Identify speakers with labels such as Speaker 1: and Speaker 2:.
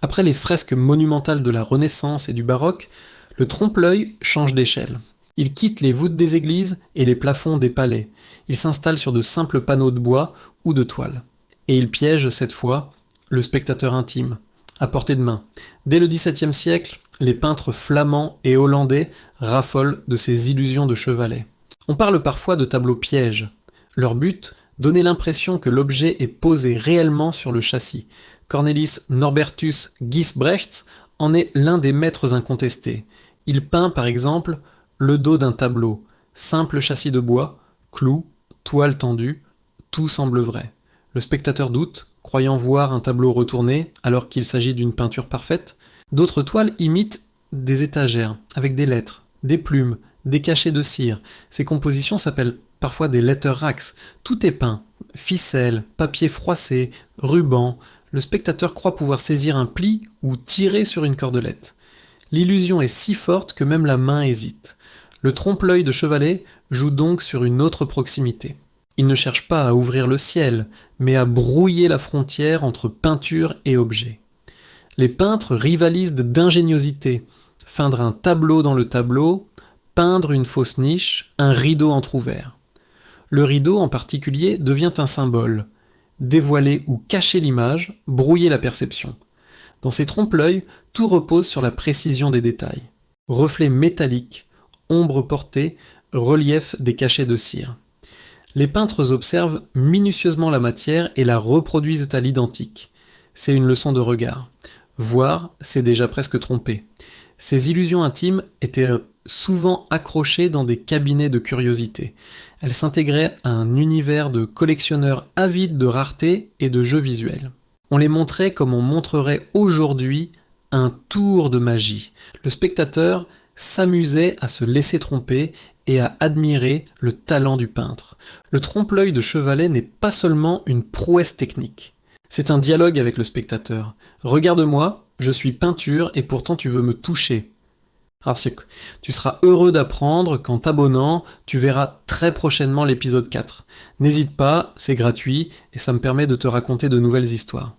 Speaker 1: Après les fresques monumentales de la Renaissance et du baroque, le trompe-l'œil change d'échelle. Il quitte les voûtes des églises et les plafonds des palais. Il s'installe sur de simples panneaux de bois ou de toile. Et il piège, cette fois, le spectateur intime, à portée de main. Dès le XVIIe siècle, les peintres flamands et hollandais raffolent de ces illusions de chevalet. On parle parfois de tableaux pièges. Leur but, donner l'impression que l'objet est posé réellement sur le châssis. Cornelis Norbertus Gisbrechts en est l'un des maîtres incontestés. Il peint par exemple le dos d'un tableau, simple châssis de bois, clous, toile tendue, tout semble vrai. Le spectateur doute, croyant voir un tableau retourné alors qu'il s'agit d'une peinture parfaite. D'autres toiles imitent des étagères avec des lettres, des plumes, des cachets de cire. Ces compositions s'appellent parfois des letter racks. Tout est peint. Ficelle, papier froissé, ruban. Le spectateur croit pouvoir saisir un pli ou tirer sur une cordelette. L'illusion est si forte que même la main hésite. Le trompe-l'œil de chevalet joue donc sur une autre proximité. Il ne cherche pas à ouvrir le ciel, mais à brouiller la frontière entre peinture et objet. Les peintres rivalisent d'ingéniosité. Feindre un tableau dans le tableau, peindre une fausse niche, un rideau entrouvert. Le rideau en particulier devient un symbole. Dévoiler ou cacher l'image, brouiller la perception. Dans ces trompe-l'œil, tout repose sur la précision des détails. Reflets métalliques, ombres portées, relief des cachets de cire. Les peintres observent minutieusement la matière et la reproduisent à l'identique. C'est une leçon de regard. Voir, c'est déjà presque tromper. Ces illusions intimes étaient souvent accrochées dans des cabinets de curiosité. Elles s'intégraient à un univers de collectionneurs avides de rareté et de jeux visuels. On les montrait comme on montrerait aujourd'hui un tour de magie. Le spectateur s'amusait à se laisser tromper et à admirer le talent du peintre. Le trompe-l'œil de chevalet n'est pas seulement une prouesse technique. C'est un dialogue avec le spectateur. Regarde-moi, je suis peinture et pourtant tu veux me toucher. Alors tu seras heureux d'apprendre qu'en t'abonnant, tu verras très prochainement l'épisode 4. N'hésite pas, c'est gratuit et ça me permet de te raconter de nouvelles histoires.